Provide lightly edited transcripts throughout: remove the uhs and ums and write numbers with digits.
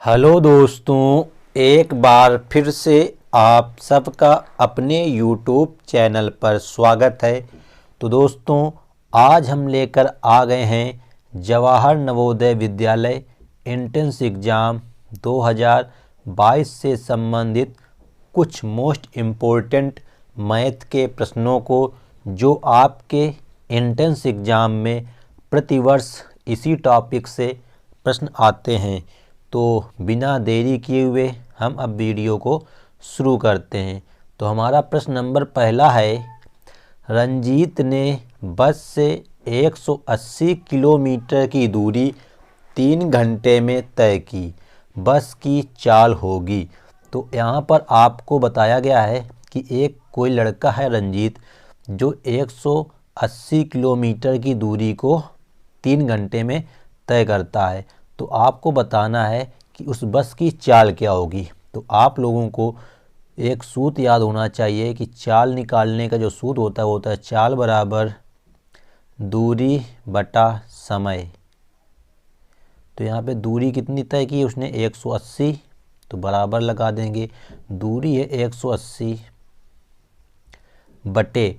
Hello दोस्तों, एक बार फिर से आप सबका अपने YouTube चैनल पर स्वागत है। तो दोस्तों, आज हम लेकर आ गए हैं जवाहर नवोदय विद्यालय एंट्रेंस एग्ज़ाम 2022 से संबंधित कुछ मोस्ट इम्पोर्टेंट मैथ के प्रश्नों को, जो आपके एंट्रेंस एग्ज़ाम में प्रतिवर्ष इसी टॉपिक से प्रश्न आते हैं। तो बिना देरी किए हुए हम अब वीडियो को शुरू करते हैं। तो हमारा प्रश्न नंबर पहला है, रंजीत ने बस से 180 किलोमीटर की दूरी 3 घंटे में तय की, बस की चाल होगी। तो यहाँ पर आपको बताया गया है कि एक कोई लड़का है रंजीत, जो 180 किलोमीटर की दूरी को 3 घंटे में तय करता है। तो आपको बताना है कि उस बस की चाल क्या होगी। तो आप लोगों को एक सूत्र याद होना चाहिए कि चाल निकालने का जो सूत्र होता है वो होता है चाल बराबर दूरी बटा समय। तो यहाँ पे दूरी कितनी तय की उसने 180, तो बराबर लगा देंगे। दूरी है 180 बटे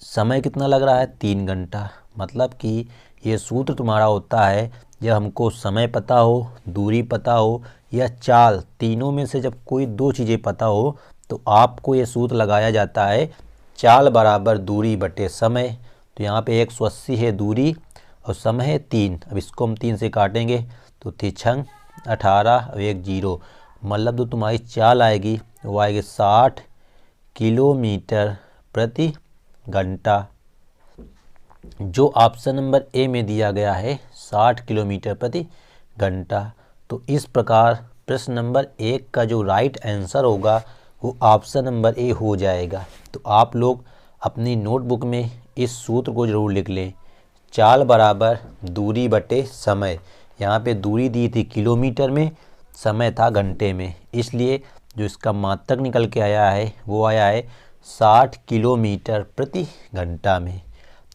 समय कितना लग रहा है 3 घंटा। मतलब कि ये सूत्र तुम्हारा होता है जब हमको समय पता हो, दूरी पता हो या चाल, तीनों में से जब कोई दो चीज़ें पता हो तो आपको ये सूत्र लगाया जाता है चाल बराबर दूरी बटे समय। तो यहाँ पे 180 है दूरी और समय है 3। अब इसको हम 3 से काटेंगे तो 3 18 और 1 0। मतलब जो तुम्हारी चाल आएगी वो आएगी 60 किलोमीटर प्रति घंटा, जो ऑप्शन नंबर ए में दिया गया है 60 किलोमीटर प्रति घंटा। तो इस प्रकार प्रश्न नंबर 1 का जो राइट आंसर होगा वो ऑप्शन नंबर ए हो जाएगा। तो आप लोग अपनी नोटबुक में इस सूत्र को ज़रूर लिख लें, चाल बराबर दूरी बटे समय। यहाँ पे दूरी दी थी किलोमीटर में, समय था घंटे में, इसलिए जो इसका मात्रक निकल के आया है वो आया है 60 किलोमीटर प्रति घंटा में।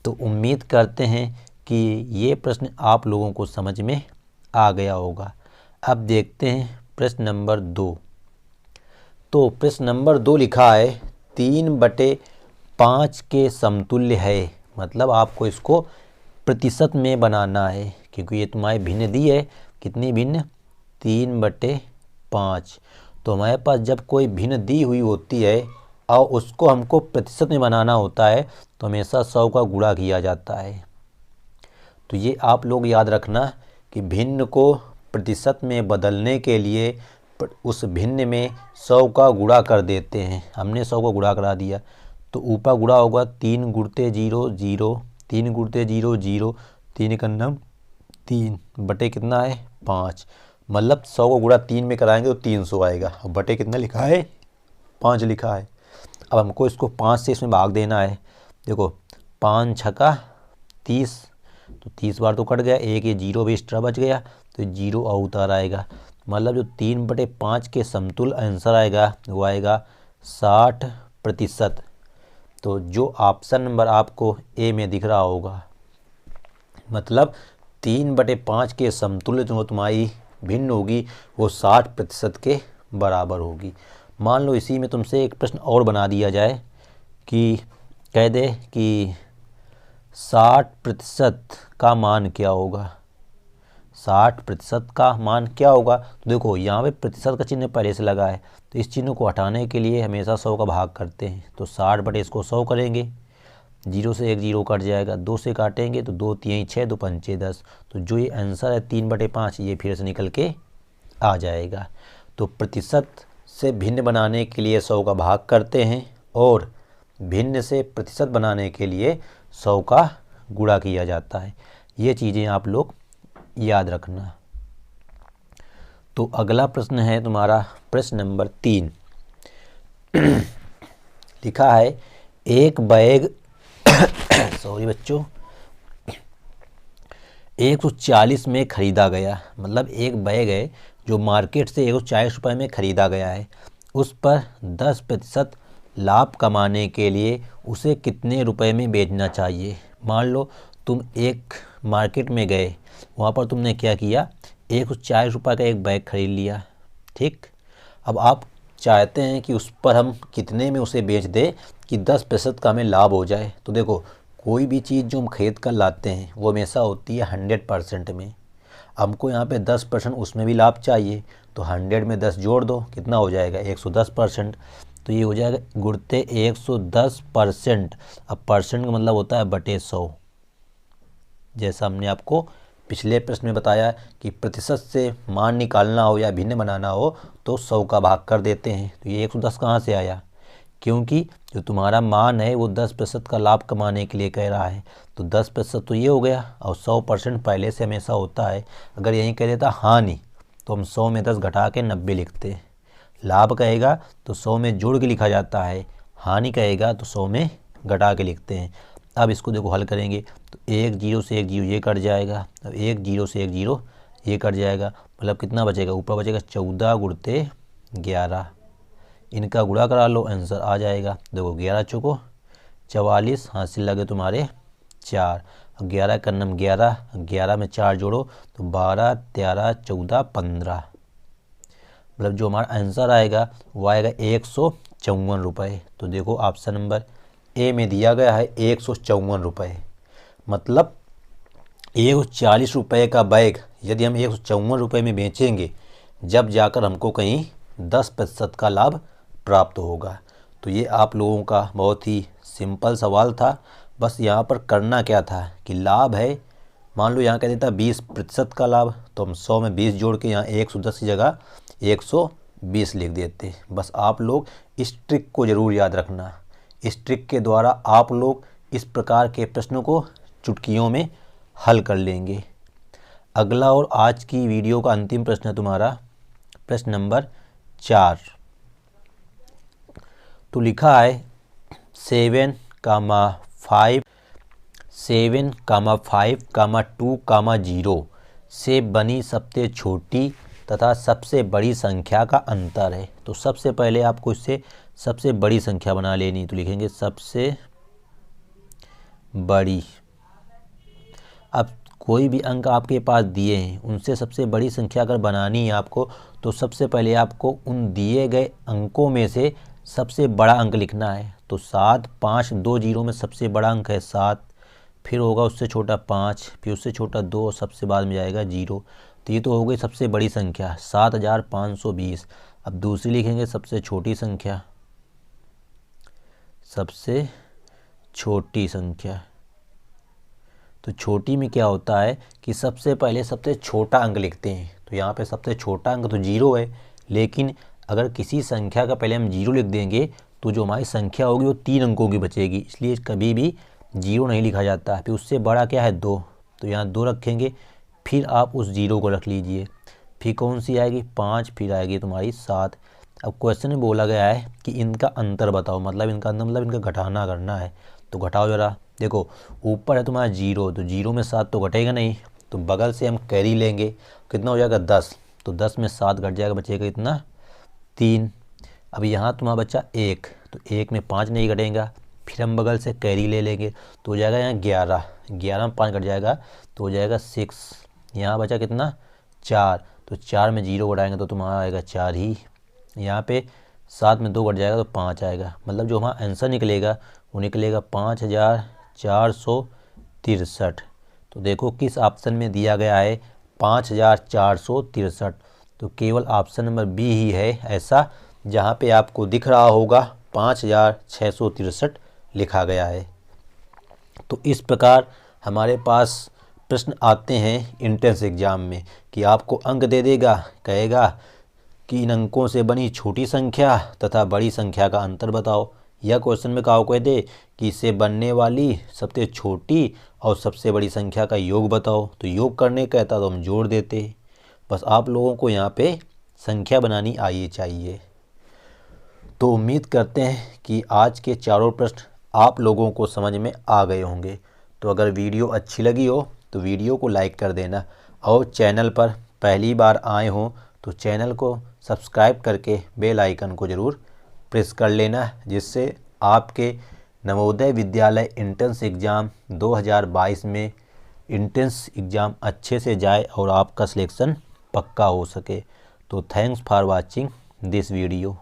तो उम्मीद करते हैं कि ये प्रश्न आप लोगों को समझ में आ गया होगा। अब देखते हैं प्रश्न नंबर 2। तो प्रश्न नंबर 2 लिखा है 3/5 के समतुल्य है। मतलब आपको इसको प्रतिशत में बनाना है, क्योंकि ये तुम्हारी भिन्न दी है। कितनी भिन्न? 3/5। तो हमारे पास जब कोई भिन्न दी हुई होती है और उसको हमको प्रतिशत में बनाना होता है तो हमेशा 100 का गुणा किया जाता है। तो ये आप लोग याद रखना कि भिन्न को प्रतिशत में बदलने के लिए उस भिन्न में 100 का गुणा कर देते हैं। हमने 100 का गुणा करा दिया तो ऊपर गुणा होगा 3 गुणते 0 0, 3 गुणते 0 0, 3 का नम 3 बटे कितना है 5। मतलब 100 को गुणा 3 में कराएंगे तो 300 आएगा। बटे कितना लिखा है 5 लिखा है। अब हमको इसको 5 से इसमें भाग देना है। देखो 5 छक्का 30, तो 30 बार तो कट गया, एक ये 0 भी एक्स्ट्रा बच गया तो 0 और उतार आएगा। मतलब जो 3/5 के समतुल्य आंसर आएगा वो आएगा 60%। तो जो ऑप्शन नंबर आपको ए में दिख रहा होगा, मतलब 3/5 के समतुल्य जो तुम्हारी भिन्न होगी वो 60% के बराबर होगी। मान लो इसी में तुमसे एक प्रश्न और बना दिया जाए कि कह दे कि 60% का मान क्या होगा। 60% का मान क्या होगा? तो देखो यहाँ पे प्रतिशत का चिन्ह पहले से लगा है, तो इस चिन्ह को हटाने के लिए हमेशा 100 का भाग करते हैं। तो 60 बटे इसको 100 करेंगे, 0 से 1 0 कट जाएगा, 2 से काटेंगे तो 2 3 6, 2 5 10। तो जो ये आंसर है 3/5 ये फिर से निकल के आ जाएगा। तो प्रतिशत से भिन्न बनाने के लिए 100 का भाग करते हैं और भिन्न से प्रतिशत बनाने के लिए 100 का गुणा किया जाता है। ये चीज़ें आप लोग याद रखना। तो अगला प्रश्न है तुम्हारा प्रश्न नंबर 3। लिखा है एक बैग सॉरी बच्चों 140 में ख़रीदा गया। मतलब एक बैग है जो मार्केट से 140 रुपये में ख़रीदा गया है, उस पर 10% लाभ कमाने के लिए उसे कितने रुपए में बेचना चाहिए। मान लो तुम एक मार्केट में गए, वहाँ पर तुमने क्या किया 140 रुपये का एक बैग खरीद लिया, ठीक। अब आप चाहते हैं कि उस पर हम कितने में उसे बेच दें कि 10% का हमें लाभ हो जाए। तो देखो, कोई भी चीज़ जो हम खरीद कर लाते हैं वो हमेशा होती है 100% में। हमको यहाँ पे 10% उसमें भी लाभ चाहिए, तो 100 में 10 जोड़ दो, कितना हो जाएगा 110%। तो ये हो जाएगा गुणते 110%। अब परसेंट का मतलब होता है बटे 100। जैसा हमने आपको पिछले प्रश्न में बताया कि प्रतिशत से मान निकालना हो या भिन्न बनाना हो तो 100 का भाग कर देते हैं। तो ये 110 कहाँ से आया, क्योंकि जो तुम्हारा मान है वो 10% का लाभ कमाने के लिए कह रहा है, तो 10% तो ये हो गया, और 100% पहले से हमेशा होता है। अगर यहीं कह देता हानि तो हम 100 में 10 घटा के 90 लिखते। लाभ कहेगा तो 100 में जोड़ के लिखा जाता है, हानि कहेगा तो 100 में घटा के लिखते हैं। अब इसको देखो हल करेंगे तो 1 0 से 1 0 ये कट जाएगा, अब 1 0 से 1 0 ये कट जाएगा, मतलब कितना बचेगा, ऊपर बचेगा 14 गुणते 11। इनका गुणा करा लो, आंसर आ जाएगा। देखो 11 चौको 44, हासिल लगे तुम्हारे 4, 11 का नम 11, 11 में 4 जोड़ो तो 12 13 14 15, मतलब जो हमारा आंसर आएगा वो आएगा 154 रुपये। तो देखो ऑप्शन नंबर ए में दिया गया है 154 रुपये। मतलब 140 रुपये का बैग यदि हम 154 रुपये में बेचेंगे, जब जाकर हमको कहीं 10% का लाभ प्राप्त होगा। तो ये आप लोगों का बहुत ही सिंपल सवाल था। बस यहाँ पर करना क्या था कि लाभ है, मान लो यहाँ कह देता 20% का लाभ, तो हम 100 में 20 जोड़ के यहाँ 110 की जगह 120 लिख देते। बस आप लोग इस ट्रिक को ज़रूर याद रखना। इस ट्रिक के द्वारा आप लोग इस प्रकार के प्रश्नों को चुटकियों में हल कर लेंगे। अगला और आज की वीडियो का अंतिम प्रश्न है तुम्हारा प्रश्न नंबर 4। तो लिखा है 7, 5, 7, 5, 2, 0 से बनी सबसे छोटी तथा सबसे बड़ी संख्या का अंतर है। तो सबसे पहले आपको इससे सबसे बड़ी संख्या बना लेनी। तो लिखेंगे सबसे बड़ी। अब कोई भी अंक आपके पास दिए हैं उनसे सबसे बड़ी संख्या अगर बनानी है आपको, तो सबसे पहले आपको उन दिए गए अंकों में से सबसे बड़ा अंक लिखना है। तो 7, 5, 2 0 में सबसे बड़ा अंक है 7, फिर होगा उससे छोटा 5, फिर उससे छोटा 2 और सबसे बाद में जाएगा 0। तो ये तो हो गई सबसे बड़ी संख्या 7520। अब दूसरी लिखेंगे सबसे छोटी संख्या, सबसे छोटी संख्या। तो छोटी में क्या होता है कि सबसे पहले सबसे छोटा अंक लिखते हैं। तो यहाँ पे सबसे छोटा अंक तो 0 है, लेकिन अगर किसी संख्या का पहले हम 0 लिख देंगे तो जो हमारी संख्या होगी वो 3 अंकों की बचेगी, इसलिए कभी भी 0 नहीं लिखा जाता। फिर उससे बड़ा क्या है 2, तो यहाँ 2 रखेंगे, फिर आप उस 0 को रख लीजिए। फिर कौन सी आएगी 5, फिर आएगी तुम्हारी 7। अब क्वेश्चन में बोला गया है कि इनका अंतर बताओ, मतलब इनका अंतर मतलब इनका घटाना करना है। तो घटाओ ज़रा। देखो ऊपर है तुम्हारा 0, तो 0 में 7 तो घटेगा नहीं, तो बगल से हम कैरी लेंगे, कितना हो जाएगा 10। तो 10 में 7 घट जाएगा, बचेगा इतना 3। अब यहाँ तुम्हारा बच्चा 1, तो 1 में 5 नहीं घटेगा, फिर हम बगल से कैरी ले लेंगे तो हो जाएगा यहाँ 11, 11 में 5 घट जाएगा तो हो जाएगा 6। यहाँ बचा कितना 4, तो 4 में 0 घटाएंगे तो तुम्हारा आएगा 4 ही। यहाँ पे 7 में 2 घट जाएगा तो 5 आएगा, मतलब जो हमारा आंसर निकलेगा वो निकलेगा 5463। तो देखो किस ऑप्शन में दिया गया है 5463। तो केवल ऑप्शन नंबर बी ही है ऐसा जहाँ पे आपको दिख रहा होगा 5663 लिखा गया है। तो इस प्रकार हमारे पास प्रश्न आते हैं एंट्रेंस एग्ज़ाम में कि आपको अंक दे देगा, कहेगा कि इन अंकों से बनी छोटी संख्या तथा बड़ी संख्या का अंतर बताओ, या क्वेश्चन में कहा कह दे कि इससे बनने वाली सबसे छोटी और सबसे बड़ी संख्या का योग बताओ। तो योग करने कहता तो हम जोड़ देते। बस आप लोगों को यहाँ पे संख्या बनानी आनी चाहिए। तो उम्मीद करते हैं कि आज के चारों प्रश्न आप लोगों को समझ में आ गए होंगे। तो अगर वीडियो अच्छी लगी हो तो वीडियो को लाइक कर देना, और चैनल पर पहली बार आए हों तो चैनल को सब्सक्राइब करके बेल आइकन को ज़रूर प्रेस कर लेना, जिससे आपके नवोदय विद्यालय एंट्रेंस एग्ज़ाम 2022 में एंट्रेंस एग्ज़ाम अच्छे से जाए और आपका सिलेक्शन पक्का हो सके। तो thanks for watching this video.